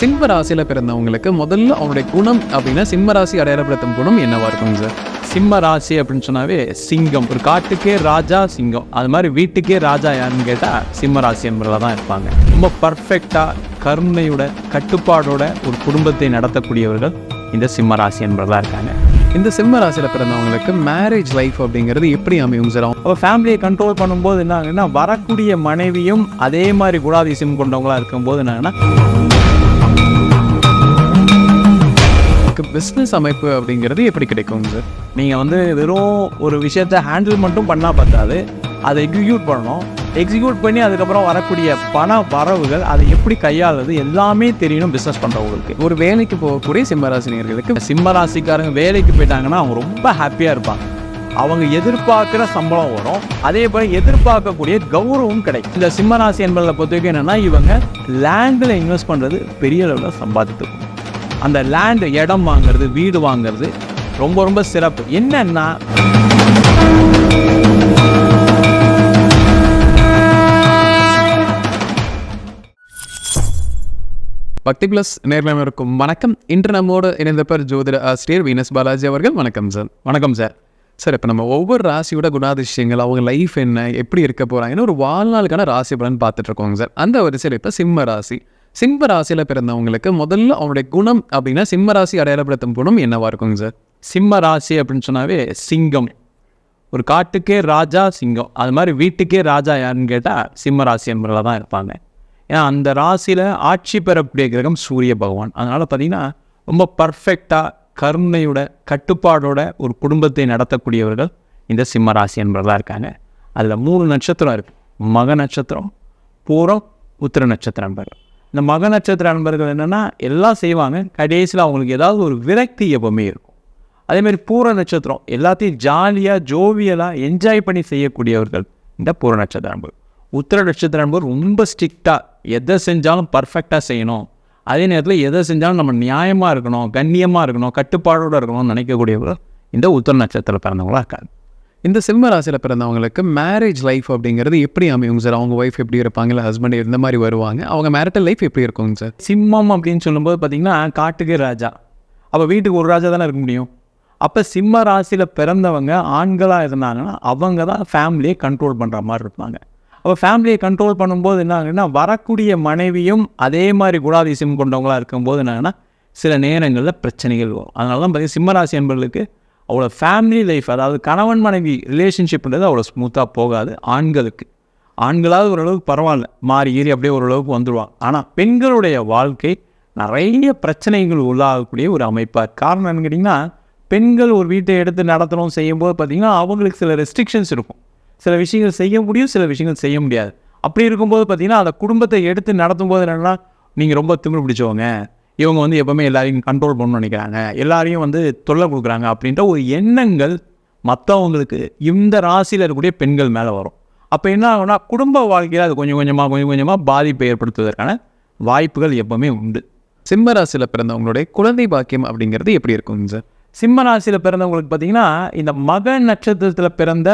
சிம்ம ராசியில் பிறந்தவங்களுக்கு முதல்ல அவனுடைய குணம் அப்படின்னா சிம்ம ராசி அடையாளப்படுத்தும் குணம் என்னவா இருக்கும் சார்? சிம்ம ராசி அப்படின்னு சொன்னாவே சிங்கம். ஒரு காட்டுக்கே ராஜா சிங்கம். அது மாதிரி வீட்டுக்கே ராஜா யாருன்னு கேட்டால் சிம்ம ராசி என்பதில் தான் இருப்பாங்க. ரொம்ப பர்ஃபெக்டாக கருணையோட கட்டுப்பாடோட ஒரு குடும்பத்தை நடத்தக்கூடியவர்கள் இந்த சிம்ம ராசி என்பதில் இருக்காங்க. இந்த சிம்ம ராசியில் பிறந்தவங்களுக்கு மேரேஜ் லைஃப் அப்படிங்கிறது எப்படி அமையும் சார்? அப்போ ஃபேமிலியை கண்ட்ரோல் பண்ணும்போது என்ன ஆகுன்னா, வரக்கூடிய மனைவியும் அதே மாதிரி குணாதிசயம் கொண்டவங்களாக இருக்கும்போது என்னன்னா, பிஸ்னஸ் அமைப்பு அப்படிங்கிறது எப்படி கிடைக்கும் சார்? நீங்கள் வெறும் ஒரு விஷயத்தை ஹேண்டில் மட்டும் பண்ணால் பார்த்தாது, அதை எக்ஸிக்யூட் பண்ணணும். எக்ஸிக்யூட் பண்ணி அதுக்கப்புறம் வரக்கூடிய பண வரவுகள் அதை எப்படி கையாளுறது எல்லாமே தெரியணும் பிஸ்னஸ் பண்ணுறவங்களுக்கு. ஒரு வேலைக்கு போகக்கூடிய சிம்மராசினியர்களுக்கு சிம்ம ராசிக்காரங்க வேலைக்கு போயிட்டாங்கன்னா அவங்க ரொம்ப ஹாப்பியாக இருப்பாங்க. அவங்க எதிர்பார்க்குற சம்பளம் வரும், அதே போல் எதிர்பார்க்கக்கூடிய கௌரவம் கிடைக்கும். இந்த சிம்ம ராசி என்பதில் பொறுத்த வரைக்கும் என்னென்னா, இவங்க லேண்டில் இன்வெஸ்ட் பண்ணுறது பெரிய அளவில் சம்பாதித்துக்கும். அந்த லேண்டு இடம் வாங்கிறது, வீடு வாங்கிறது ரொம்ப ரொம்ப சிறப்பு. என்னன்னா, பக்தி பிளஸ் நேர்மையாக இருக்கும் வணக்கம். இன்று நம்மோடு இணைந்த பேர் ஜோதிட ஆசிரியர் வீனஸ் பாலாஜி அவர்கள். வணக்கம் சார். வணக்கம் சார். சார், இப்போ நம்ம ஒவ்வொரு ராசியோட குணாதிசயங்கள், அவங்க லைஃப் என்ன, எப்படி இருக்க போகிறாங்கன்னு ஒரு வாழ்நாளுக்கான ராசி பலன் பார்த்துட்டு இருக்கோங்க சார். அந்த வரிசையில் இப்போ சிம்ம ராசி. சிம்ம ராசியில் பிறந்தவங்களுக்கு முதல்ல அவனுடைய குணம் அப்படின்னா சிம்ம ராசி அடையாளப்படுத்தும் குணம் என்னவா இருக்குங்க சார்? சிம்ம ராசி அப்படின்னு சொன்னாவே சிங்கம். ஒரு காட்டுக்கே ராஜா சிங்கம். அது மாதிரி வீட்டுக்கே ராஜா யாருன்னு கேட்டால் சிம்ம ராசி என்பதில் தான் இருப்பாங்க. ஏன்னா அந்த ராசியில் ஆட்சி பெறக்கூடிய கிரகம் சூரிய பகவான். அதனால் பார்த்திங்கன்னா ரொம்ப பர்ஃபெக்டாக கருணையோட கட்டுப்பாடோட ஒரு குடும்பத்தை நடத்தக்கூடியவர்கள் இந்த சிம்ம ராசி என்பதில் இருக்காங்க. அதில் 3 நட்சத்திரம் இருக்குது. மக நட்சத்திரம், பூரம், உத்திர நட்சத்திர நண்பர்கள். இந்த மக நட்சத்திர நண்பர்கள் என்னென்னா எல்லாம் செய்வாங்க, கடைசியில் அவங்களுக்கு ஏதாவது ஒரு விரக்தி எப்பவுமே இருக்கும். அதேமாதிரி பூர நட்சத்திரம் எல்லாத்தையும் ஜாலியாக ஜோவியலாக என்ஜாய் பண்ணி செய்யக்கூடியவர்கள் இந்த பூர நட்சத்திர நண்பர்கள். உத்திர நட்சத்திர நண்பர் ரொம்ப ஸ்ட்ரிக்டாக எதை செஞ்சாலும் பர்ஃபெக்டாக செய்யணும், அதே நேரத்தில் எதை செஞ்சாலும் நம்ம நியாயமாக இருக்கணும், கண்ணியமாக இருக்கணும், கட்டுப்பாடோடு இருக்கணும்னு நினைக்கக்கூடியவர்கள் இந்த உத்திர நட்சத்திரத்தில் பிறந்தவங்களாக இருக்காங்க. இந்த சிம்ம ராசியில் பிறந்தவங்களுக்கு மேரேஜ் லைஃப் அப்படிங்கிறது எப்படி அமையும் சார்? அவங்க ஒய்ஃப் எப்படி இருப்பாங்க, இல்லை ஹஸ்பண்ட் இந்த மாதிரி வருவாங்க, அவங்க மேரிட்டல் லைஃப் எப்படி இருக்குங்க சார்? சிம்மம் அப்படின்னு சொல்லும்போது பார்த்திங்கன்னா காட்டுக்கே ராஜா. அப்போ வீட்டுக்கு ஒரு ராஜா தானே இருக்க முடியும். அப்போ சிம்ம ராசியில் பிறந்தவங்க ஆண்களாக இருந்தாங்கன்னா அவங்க தான் ஃபேமிலியை கண்ட்ரோல் பண்ணுற மாதிரி இருப்பாங்க. அப்போ ஃபேமிலியை கண்ட்ரோல் பண்ணும்போது என்ன ஆகுன்னா, வரக்கூடிய மனைவியும் அதே மாதிரி குணாதிசயம் கொண்டவங்களாக இருக்கும்போது என்னன்னா, சில நேரங்களில் பிரச்சனைகள் வரும். அதனால தான் பார்த்திங்கன்னா சிம்ம ராசி என்பவர்களுக்கு அவ்வளோ ஃபேமிலி லைஃப், அதாவது கணவன் மனைவி ரிலேஷன்ஷிப்ன்றது அவ்வளோ ஸ்மூத்தாக போகாது. ஆண்களாவது ஓரளவுக்கு பரவாயில்ல, மாறி ஏறி அப்படியே ஓரளவுக்கு வந்துடுவாங்க. ஆனால் பெண்களுடைய வாழ்க்கை நிறைய பிரச்சனைகள் உள்ளாகக்கூடிய ஒரு அமைப்பாக. காரணம் என்னன்னு கேட்டிங்கன்னா, பெண்கள் ஒரு வீட்டை எடுத்து நடத்தணும் செய்யும்போது பார்த்திங்கன்னா அவங்களுக்கு சில ரெஸ்ட்ரிக்ஷன்ஸ் இருக்கும். சில விஷயங்கள் செய்ய முடியும், சில விஷயங்கள் செய்ய முடியாது. அப்படி இருக்கும்போது பார்த்திங்கன்னா அந்த குடும்பத்தை எடுத்து நடத்தும் போது என்னென்னா, நீங்கள் ரொம்ப திமிரு பிடிச்சவங்க, இவங்க எப்போவுமே எல்லாரையும் கண்ட்ரோல் பண்ணணும்னு நினைக்கிறாங்க, எல்லாரையும் தொல்லை கொடுக்குறாங்க அப்படின்ற ஒரு எண்ணங்கள் மற்றவங்களுக்கு இந்த ராசியில் இருக்கக்கூடிய பெண்கள் மேலே வரும். அப்போ என்ன ஆகும்னா, குடும்ப வாழ்க்கையில் அது கொஞ்சம் கொஞ்சமாக பாதிப்பை ஏற்படுத்துவதற்கான வாய்ப்புகள் எப்போவுமே உண்டு. சிம்ம ராசியில் பிறந்தவங்களுடைய குழந்தை பாக்கியம் அப்படிங்கிறது எப்படி இருக்குங்க சார்? சிம்ம ராசியில் பிறந்தவங்களுக்கு பார்த்திங்கன்னா, இந்த மக நட்சத்திரத்தில் பிறந்த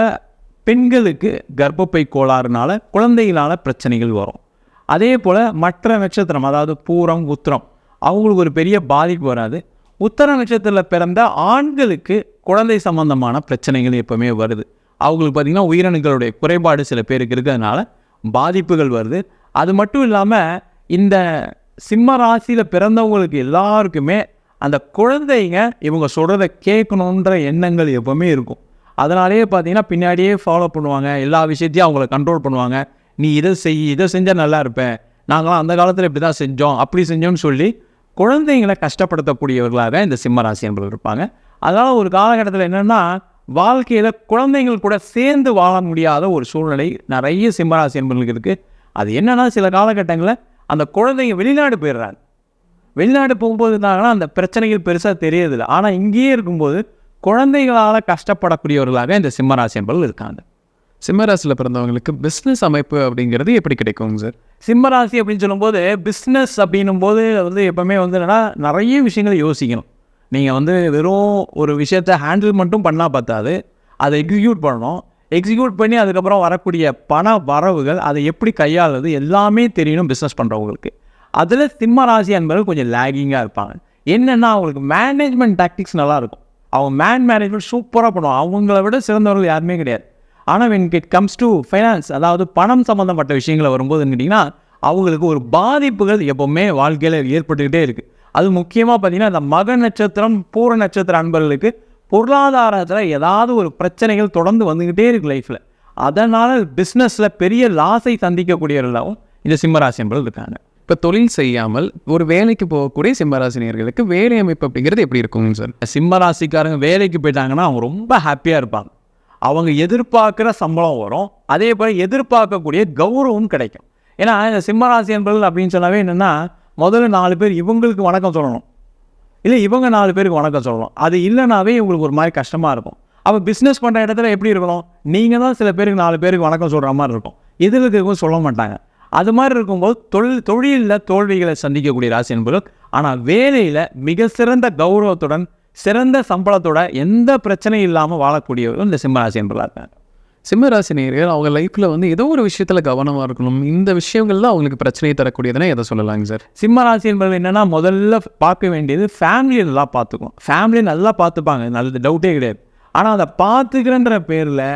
பெண்களுக்கு கர்ப்பப்பை கோளாறுனால குழந்தைகளால் பிரச்சனைகள் வரும். அதே போல் மற்ற நட்சத்திரம், அதாவது பூரம், உத்திரம், அவங்களுக்கு ஒரு பெரிய பாதிப்பு வராது. உத்தர நட்சத்திரத்தில் பிறந்த ஆண்களுக்கு குழந்தை சம்பந்தமான பிரச்சனைகள் எப்போவுமே வருது. அவங்களுக்கு பார்த்திங்கன்னா உயிரணுக்களுடைய குறைபாடு சில பேருக்கு இருக்கிறதுனால பாதிப்புகள் வருது. அது மட்டும் இல்லாமல் இந்த சிம்ம ராசியில் பிறந்தவங்களுக்கு எல்லாருக்குமே அந்த குழந்தைங்க இவங்க சொல்கிறத கேட்கணுன்ற எண்ணங்கள் எப்போவுமே இருக்கும். அதனாலேயே பார்த்திங்கன்னா பின்னாடியே ஃபாலோ பண்ணுவாங்க, எல்லா விஷயத்தையும் அவங்கள கண்ட்ரோல் பண்ணுவாங்க. நீ இதை செஞ்சால் நல்லா இருப்பேன், நாங்களாம் அந்த காலத்தில் இப்படி தான் செஞ்சோம், அப்படி செஞ்சோம்னு சொல்லி குழந்தைங்களை கஷ்டப்படுத்தக்கூடியவர்களாக இந்த சிம்ம ராசி என்பவர்கள் இருப்பாங்க. அதனால் ஒரு காலகட்டத்தில் என்னென்னா, வாழ்க்கையில் குழந்தைங்கள் கூட சேர்ந்து வாழ முடியாத ஒரு சூழ்நிலை நிறைய சிம்ம ராசி என்பவர்களுக்கு இருக்குது. அது என்னென்னா, சில காலகட்டங்களில் அந்த குழந்தைங்க வெளிநாடு போயிடுறாங்க. வெளிநாடு போகும்போது இருந்தாங்கன்னா அந்த பிரச்சனைகள் பெருசாக தெரியறதில்லை. ஆனால் இங்கேயே இருக்கும்போது குழந்தைகளால் கஷ்டப்படக்கூடியவர்களாக இந்த சிம்ம ராசி என்பவர்கள் இருக்காங்க. சிம்ம ராசியில் பிறந்தவங்களுக்கு பிஸ்னஸ் அமைப்பு அப்படிங்கிறது எப்படி கிடைக்குங்க சார்? சிம்ம ராசி அப்படின்னு சொல்லும்போது பிஸ்னஸ் அப்படின்னும் போது எப்போவுமே என்னென்னா, நிறைய விஷயங்களை யோசிக்கணும். நீங்கள் வெறும் ஒரு விஷயத்தை ஹேண்டில் மட்டும் பண்ணால் பார்த்தாது, அதை எக்ஸிக்யூட் பண்ணணும். எக்ஸிக்யூட் பண்ணி அதுக்கப்புறம் வரக்கூடிய பண வரவுகள் அதை எப்படி கையாளுறது எல்லாமே தெரியணும் பிஸ்னஸ் பண்ணுறவங்களுக்கு. அதில் சிம்ம ராசி என்பவர்கள் கொஞ்சம் லேகிங்காக இருப்பாங்க. என்னென்னா அவங்களுக்கு மேனேஜ்மெண்ட் டாக்டிக்ஸ் நல்லாயிருக்கும். அவங்க மேனேஜ்மெண்ட் சூப்பராக பண்ணுவாங்க. அவங்கள விட சிறந்தவர்கள் யாருமே கிடையாது. ஆனால் when it comes to finance, அதாவது பணம் சம்மந்தப்பட்ட விஷயங்களை வரும்போதுன்னு கேட்டிங்கன்னா அவங்களுக்கு ஒரு பாதிப்புகள் எப்போவுமே வாழ்க்கையில் ஏற்பட்டுக்கிட்டே இருக்குது. அது முக்கியமாக பார்த்திங்கன்னா இந்த மக நட்சத்திரம் பூர நட்சத்திர அன்பர்களுக்கு பொருளாதாரத்தில் ஏதாவது ஒரு பிரச்சனைகள் தொடர்ந்து வந்துக்கிட்டே இருக்குது லைஃப்பில். அதனால் பிஸ்னஸில் பெரிய லாஸை சந்திக்கக்கூடியவர்களாகவும் இந்த சிம்மராசி என்பவர்கள் இருக்காங்க. இப்போ தொழில் செய்யாமல் ஒரு வேலைக்கு போகக்கூடிய சிம்மராசினியர்களுக்கு வேலை அமைப்பு அப்படிங்கிறது எப்படி இருக்குங்க சார்? சிம்மராசிக்காரங்க வேலைக்கு போயிட்டாங்கன்னா அவங்க ரொம்ப ஹாப்பியாக இருப்பாங்க. அவங்க எதிர்பார்க்குற சம்பளம் வரும், அதே போல் எதிர்பார்க்கக்கூடிய கௌரவம் கிடைக்கும். ஏன்னா இந்த சிம்மராசி என்பவர்கள் அப்படின்னு சொன்னாவே என்னென்னா முதல்ல 4 பேர் இவங்களுக்கு வணக்கம் சொல்லணும், இல்லை இவங்க 4 பேருக்கு வணக்கம் சொல்லணும். அது இல்லைனாவே இவங்களுக்கு ஒரு மாதிரி கஷ்டமாக இருக்கும். அப்போ பிஸ்னஸ் பண்ணுற இடத்துல எப்படி இருக்கணும்? நீங்கள் தான் சில பேருக்கு 4 பேருக்கு வணக்கம் சொல்கிற மாதிரி இருக்கும், எதிர்க்கிறவங்க சொல்ல மாட்டாங்க. அது மாதிரி இருக்கும்போது தொழிலில் தோல்விகளை சந்திக்கக்கூடிய ராசி என்பது. ஆனால் வேலையில் மிக சிறந்த கௌரவத்துடன் சிறந்த சம்பளத்தோட எந்த பிரச்சனையும் இல்லாமல் வாழக்கூடியவர்கள் இந்த சிம்மராசி என்பதாக இருக்காங்க. சிம்மராசினியர்கள் அவங்க லைஃப்பில் வந்து ஏதோ ஒரு விஷயத்தில் கவனமாக இருக்கணும், இந்த விஷயங்கள்லாம் அவங்களுக்கு பிரச்சனையை தரக்கூடியதுன்னா எதை சொல்லலாங்க சார்? சிம்மராசி என்பது என்னென்னா முதல்ல பார்க்க வேண்டியது ஃபேமிலியை நல்லா பார்த்துக்கும். ஃபேமிலியை நல்லா பார்த்துப்பாங்க, நல்லது டவுட்டே கிடையாது. ஆனால் அதை பார்த்துக்கிறன்ற பேரில்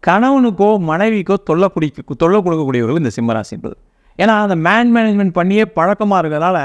கணவனுக்கோ மனைவிக்கோ தொல்லை கொடுக்கக்கூடியவர்கள் இந்த சிம்மராசி என்பது. ஏன்னா அந்த மேனேஜ்மெண்ட் பண்ணியே பழக்கமாக இருக்கிறதால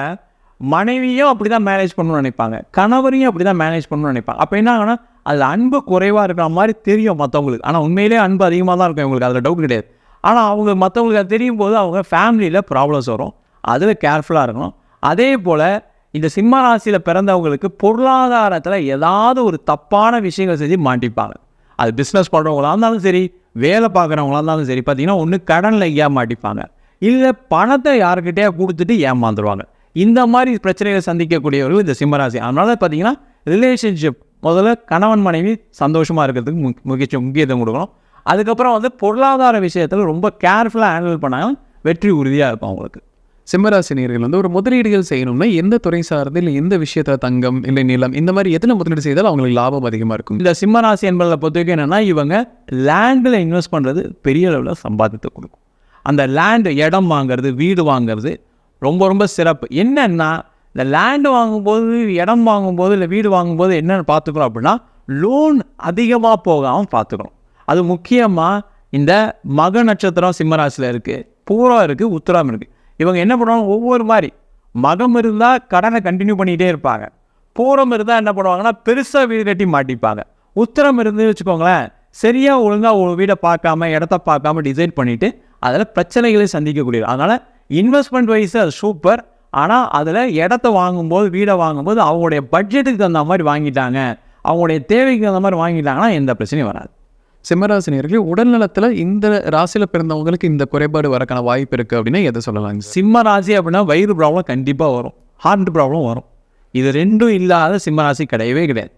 மனைவியும் அப்படி தான் மேனேஜ் பண்ணணும்னு நினைப்பாங்க, கணவரையும் அப்படி தான் மேனேஜ் பண்ணணும்னு நினைப்பாங்க. அப்போ என்ன ஆகுனா அதில் அன்பு குறைவாக இருக்கிற மாதிரி தெரியும் மற்றவங்களுக்கு. ஆனால் உண்மையிலே அன்பு அதிகமாக தான் இருக்கும் இவங்களுக்கு, அதில் டவுட் கிடையாது. ஆனால் அவங்க மற்றவங்களுக்கு அது தெரியும் போது அவங்க ஃபேமிலியில் ப்ராப்ளம்ஸ் வரும், அதில் கேர்ஃபுல்லாக இருக்கணும். அதே போல் இந்த சிம்ம ராசியில் பிறந்தவங்களுக்கு பொருளாதாரத்தில் ஏதாவது ஒரு தப்பான விஷயங்கள் செஞ்சு மாட்டிப்பாங்க. அது பிஸ்னஸ் பண்ணுறவங்களா இருந்தாலும் சரி, வேலை பார்க்குறவங்களா இருந்தாலும் சரி, பார்த்திங்கன்னா ஒன்று கடனில் மாட்டிப்பாங்க, இல்லை பணத்தை யாருக்கிட்டே கொடுத்துட்டு ஏமாந்துருவாங்க. இந்த மாதிரி பிரச்சனைகளை சந்திக்கக்கூடியவர்கள் இந்த சிம்மராசி. அதனால பார்த்திங்கன்னா ரிலேஷன்ஷிப் முதல்ல கணவன் மனைவி சந்தோஷமாக இருக்கிறதுக்கு முக்கியத்துவம் கொடுக்கணும். அதுக்கப்புறம் வந்து பொருளாதார விஷயத்தில் ரொம்ப கேர்ஃபுல்லாக ஹேண்டில் பண்ணாலும் வெற்றி உறுதியாக இருக்கும் அவங்களுக்கு. சிம்மராசினியர்கள் வந்து ஒரு முதலீடுகள் செய்யணும்னா எந்த துறை சார்ந்து, இல்லை எந்த விஷயத்தில் தங்கம் இல்லை நிலம் இந்த மாதிரி எதில் முதலீடு செய்தால் அவங்களுக்கு லாபம் அதிகமாக இருக்கும்? இந்த சிம்மராசி என்பதை பொறுத்த வரைக்கும் என்னென்னா இவங்க லேண்டில் இன்வெஸ்ட் பண்ணுறது பெரிய அளவில் சம்பாதித்து கொடுக்கும். அந்த லேண்டு இடம் வாங்கிறது, வீடு வாங்கிறது ரொம்ப ரொம்ப சிறப்பு. என்னென்னா இந்த லேண்டு வாங்கும்போது, இடம் வாங்கும்போது, இல்லை வீடு வாங்கும்போது என்னென்னு பார்த்துக்கணும் அப்படின்னா லோன் அதிகமாக போகாமல் பார்த்துக்கணும். அது முக்கியமாக இந்த மக நட்சத்திரம் சிம்மராசியில் இருக்குது, பூரம் இருக்குது, உத்திரம் இருக்குது. இவங்க என்ன பண்ணுவாங்க, ஒவ்வொரு மாதிரி மகம் இருந்தால் கடனை கண்டினியூ பண்ணிகிட்டே இருப்பாங்க, பூரம் இருந்தால் என்ன பண்ணுவாங்கன்னா பெருசாக வீடு கட்டி மாட்டிப்பாங்க, உத்திரம் இருந்து வச்சுக்கோங்களேன் சரியாக ஒழுங்காக ஒரு வீடை பார்க்காம இடத்த பார்க்காம டிசைட் பண்ணிவிட்டு அதில் பிரச்சனைகளை சந்திக்கக்கூடியது. அதனால் இன்வெஸ்ட்மெண்ட் வைஸ் அது சூப்பர். ஆனால் அதில் இடத்த வாங்கும்போது, வீடை வாங்கும்போது அவங்களுடைய பட்ஜெட்டுக்கு தகுந்த மாதிரி வாங்கிட்டாங்க, அவங்களுடைய தேவைக்கு தகுந்த மாதிரி வாங்கிட்டாங்கன்னா எந்த பிரச்சனையும் வராது. சிம்மராசினியர்கள் உடல்நலத்தில் இந்த ராசியில் பிறந்தவங்களுக்கு இந்த குறைபாடு வரக்கான வாய்ப்பு இருக்குது அப்படின்னா எதை சொல்லலாங்க? சிம்ம ராசி அப்படின்னா வயிறு ப்ராப்ளம் கண்டிப்பாக வரும், ஹார்ட் ப்ராப்ளம் வரும். இது ரெண்டும் இல்லாத சிம்மராசி கிடையவே கிடையாது.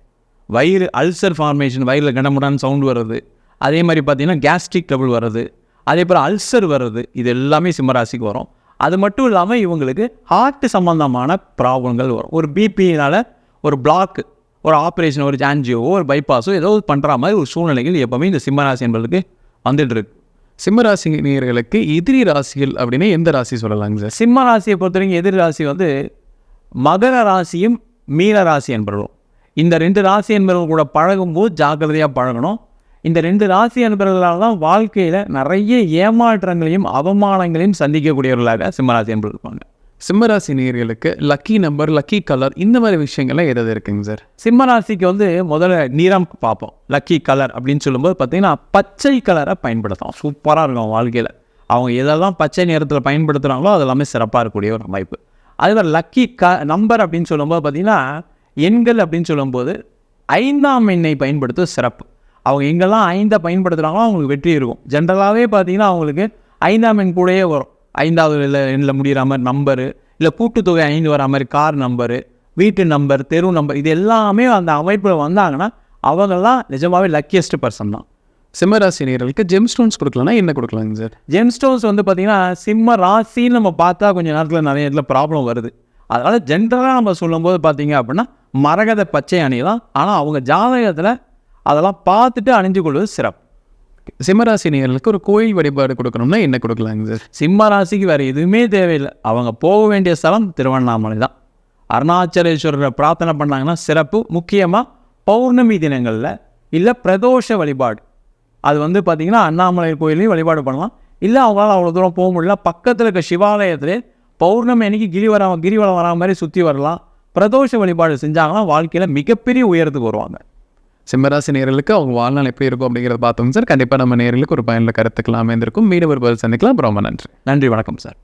வயிறு அல்சர் ஃபார்மேஷன், வயிறில் கடமுடான்னு சவுண்டு வர்றது, அதே மாதிரி பார்த்திங்கன்னா கேஸ்ட்ரிக் ட்ரபிள் வர்றது, அதே போல் அல்சர் வர்றது, இது எல்லாமே சிம்மராசிக்கு வரும். அது மட்டும் இல்லாமல் இவங்களுக்கு ஹார்ட் சம்மந்தமான ப்ராப்ளங்கள் வரும். ஒரு பிபினால் ஒரு பிளாக்கு, ஒரு ஆப்ரேஷன், ஒரு ஆன்ஜியோ, ஒரு பைபாஸோ ஏதோ பண்ணுற மாதிரி ஒரு சூழ்நிலைகள் எப்போவுமே இந்த சிம்மராசி என்பதுக்கு வந்துட்டு இருக்கு. சிம்மராசினியர்களுக்கு எதிரி ராசிகள் அப்படின்னா எந்த ராசி சொல்லலாங்க சார்? சிம்ம ராசியை பொறுத்த வரைக்கும் எதிரி ராசி வந்து மகர ராசியும் மீன ராசி என்பவர்களும். இந்த 2 ராசி என்பவர்கள் கூட பழகும்போது ஜாக்கிரதையாக பழகணும். இந்த 2 ராசி என்பவர்களால் தான் வாழ்க்கையில் நிறைய ஏமாற்றங்களையும் அவமானங்களையும் சந்திக்கக்கூடியவர்களாக சிம்மராசி என்பவர்கள் இருப்பாங்க. சிம்மராசினியர்களுக்கு லக்கி நம்பர், லக்கி கலர் இந்த மாதிரி விஷயங்கள்லாம் எதாவது இருக்குங்க சார்? சிம்மராசிக்கு வந்து முதல்ல நிறம் பார்ப்போம். லக்கி கலர் அப்படின்னு சொல்லும்போது பார்த்திங்கன்னா பச்சை கலரை பயன்படுத்தும், சூப்பராக இருக்கும் வாழ்க்கையில். அவங்க எதெல்லாம் பச்சை நிறத்தில் பயன்படுத்துகிறாங்களோ அது எல்லாமே சிறப்பாக இருக்கக்கூடிய ஒரு அமைப்பு. அதே மாதிரி லக்கி நம்பர் அப்படின்னு சொல்லும்போது பார்த்திங்கன்னா எண்கள் அப்படின்னு சொல்லும்போது 5ஆம் எண்ணை பயன்படுத்துவது சிறப்பு. அவங்க எங்கெல்லாம் 5 பயன்படுத்துகிறாங்களோ அவங்களுக்கு வெற்றி இருக்கும். ஜென்ரலாகவே பார்த்திங்கன்னா அவங்களுக்கு 5ஆம் எண் கூடயே வரும். 5வது எண்ணில் முடிகிற மாதிரி நம்பரு, இல்லை கூட்டுத்தொகை 5 வர மாதிரி கார் நம்பரு, வீட்டு நம்பர், தெரு நம்பர், இது எல்லாமே அந்த அமைப்பில் வந்தாங்கன்னா அவங்கெல்லாம் நிஜமாகவே லக்கியஸ்ட் பர்சன் தான். சிம்மராசினியர்களுக்கு ஜெம் ஸ்டோன்ஸ் கொடுக்கலன்னா என்ன கொடுக்கலாங்க சார்? ஜெம் ஸ்டோன்ஸ் வந்து பார்த்திங்கன்னா சிம்ம ராசின்னு நம்ம பார்த்தா கொஞ்சம் நேரத்தில் நிறைய இடத்துல ப்ராப்ளம் வருது. அதனால் ஜென்ரலாக நம்ம சொல்லும்போது பார்த்திங்க அப்படின்னா மரகத பச்சை அணியலாம். ஆனால் அவங்க ஜாதகத்தில் அதெல்லாம் பார்த்துட்டு அணிஞ்சு கொள்வது சிறப்பு. சிம்மராசி நேயர்களுக்கு ஒரு கோயில் வழிபாடு கொடுக்கணும்னா என்ன கொடுக்கலாங்க சார்? சிம்ம ராசிக்கு வேறு எதுவுமே தேவையில்லை. அவங்க போக வேண்டிய ஸ்தலம் திருவண்ணாமலை தான். அருணாச்சலேஸ்வரரை பிரார்த்தனை பண்ணாங்கன்னா சிறப்பு. முக்கியமாக பௌர்ணமி தினங்களில் இல்லை பிரதோஷ வழிபாடு, அது வந்து பார்த்திங்கன்னா அண்ணாமலை கோயிலையும் வழிபாடு பண்ணலாம். இல்லை அவங்களால அவ்வளோ தூரம் போக முடியல, பக்கத்தில் இருக்க சிவாலயத்திலே பௌர்ணமி அன்னைக்கு கிரிவலம் வரா மாதிரி சுற்றி வரலாம். பிரதோஷ வழிபாடு செஞ்சாங்கன்னா வாழ்க்கையில் மிகப்பெரிய உயரத்துக்கு வருவாங்க. சிம்மராசி நேயர்களுக்கு அவங்க வாழ்நாள் எப்படி இருக்கும் அப்படிங்கிறத பார்த்தோம் சார். கண்டிப்பாக நம்ம நேயர்களுக்கு ஒரு பயனுள்ள கருத்துக்கள் அமைந்திருக்கும். மீண்டும் ஒரு பதில் சந்திக்கலாம். ரொம்ப நன்றி. நன்றி, வணக்கம் சார்.